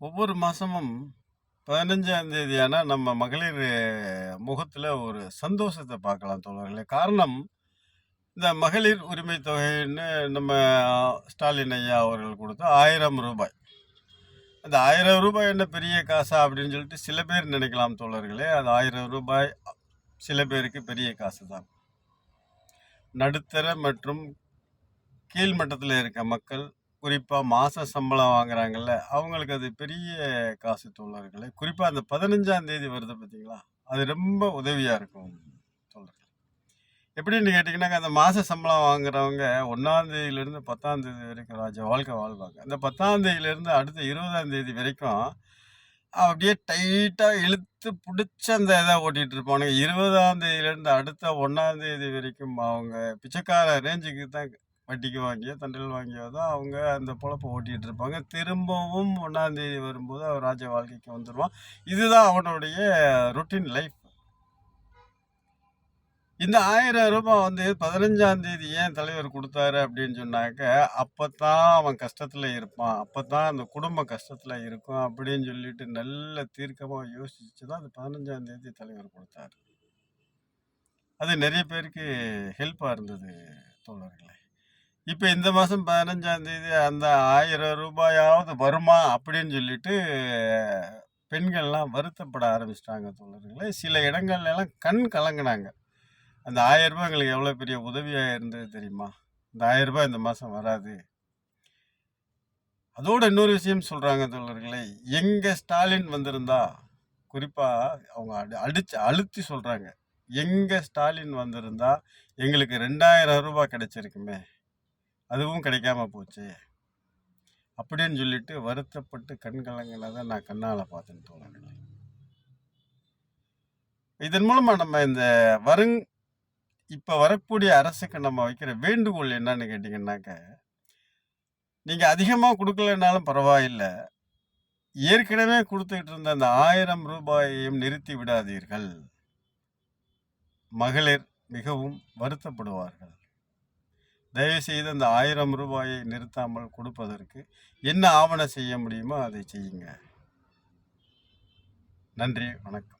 ஒவ்வொரு மாசமும் 15ஆம் தேதி ஆனா நம்ம மகளிர் முகத்துல ஒரு சந்தோஷத்த பார்க்கலாம் தோழர்களே. காரணம், இந்த மகளிர் உரிமை தொகைன்னு நம்ம ஸ்டாலின் ஐயா அவர்கள் கொடுத்த ரூ. 1000. அந்த ரூ. 1000 என்ன பெரிய காசா அப்படின்னு சொல்லிட்டு சில பேர் நினைக்கலாம் தோழர்களே. அது ரூ. 1000 சில பேருக்கு பெரிய காசு தான். நடுத்தர மற்றும் கீழ் மட்டத்தில் இருக்க மக்கள், குறிப்பா மாச சம்பளம் வாங்குறாங்கல்ல, அவங்களுக்கு அது பெரிய காசு தோழர்களே. குறிப்பா அந்த 15ஆம் தேதி வருது பார்த்தீங்களா? அது ரொம்ப உதவியா இருக்கும் தோழர்களே. எப்படின்னு கேட்டீங்கன்னாக்க, அந்த மாச சம்பளம் வாங்குறவங்க 1ஆம் தேதியிலிருந்து 10ஆம் தேதி வரைக்கும் வாழ்க்கை வாழ்வாங்க. அந்த 10ஆம் தேதியிலிருந்து அடுத்த 20ஆம் தேதி வரைக்கும் அப்படியே டைட்டா இழுத்து புடிச்சு அந்த இத ஓட்டிட்டு இருப்பானுங்க. 20ஆம் தேதியிலிருந்து அடுத்த 1ஆம் தேதி வரைக்கும் அவங்க பிச்சைக்கார ரேஞ்சுக்கு தான் வட்டிக்கு வாங்கியோ, தண்டல் வாங்கியோ தான் அவங்க அந்த பொழப்ப ஓட்டிட்டு இருப்பாங்க. திரும்பவும் 1ஆம் தேதி வரும்போது அவன் ராஜ வாழ்க்கைக்கு வந்துருவான். இதுதான் அவனுடைய ரொட்டீன் லைஃப். இந்த ரூ. 1000 வந்து 15ஆம் தேதி ஏன் தலைவர் குடுத்தாரு அப்படின்னு சொன்னாக்க, அப்பத்தான் அவன் கஷ்டத்துல இருப்பான். அப்பத்தான் அந்த குடும்பம் கஷ்டத்துல இருக்கும் அப்படின்னு சொல்லிட்டு நல்ல தீர்க்கமா யோசிச்சு தான் அந்த 15ஆம் தேதி தலைவர் குடுத்தாரு. அது நெறைய பேருக்கு ஹெல்ப்பா இருந்தது தோழர்களே. இப்ப இந்த மாசம் 15ஆம் தேதி அந்த ரூ. 1000 வருமா அப்படின்னு சொல்லிட்டு பெண்கள்லாம் வருத்தப்பட ஆரம்பிச்சுட்டாங்க தோழர்களே. சில இடங்கள்ல எல்லாம் கண் கலங்குனாங்க. அந்த ரூ. 1000 எங்களுக்கு எவ்வளோ பெரிய உதவியா இருந்தது தெரியுமா? இந்த ரூ. 1000 இந்த மாசம் வராது. அதோட இன்னொரு விஷயம் சொல்றாங்க தோழர்களே. எங்க ஸ்டாலின் வந்திருந்தா, குறிப்பா அவங்க அழுத்தி சொல்றாங்க. எங்க ஸ்டாலின் வந்திருந்தா எங்களுக்கு ரூ. 2000 கிடைச்சிருக்குமே. அதுவும் கிடைக்காம போச்சே. அப்படின்னு சொல்லிட்டு வருத்தப்பட்டு கண் கலங்கினத நான் கண்ணால பார்த்தேன் தோழர்களே. இதன் மூலமா நம்ம இந்த இப்ப வரக்கூடிய அரசுக்கு நம்ம வைக்கிற வேண்டுகோள் என்னன்னு கேட்டீங்கன்னாக்க, நீங்க அதிகமா குடுக்கலைன்னாலும் பரவாயில்ல. ஏற்கனவே குடுத்துக்கிட்டு இருந்த அந்த ரூ. 1000யும் நிறுத்தி விடாதீர்கள். மகளிர் மிகவும் வருத்தப்படுவார்கள். தயவுசெய்து அந்த ரூ. 1000 நிறுத்தாமல் கொடுப்பதற்கு என்ன ஆவணம் செய்ய முடியுமோ அதை செய்யுங்க. நன்றி, வணக்கம்.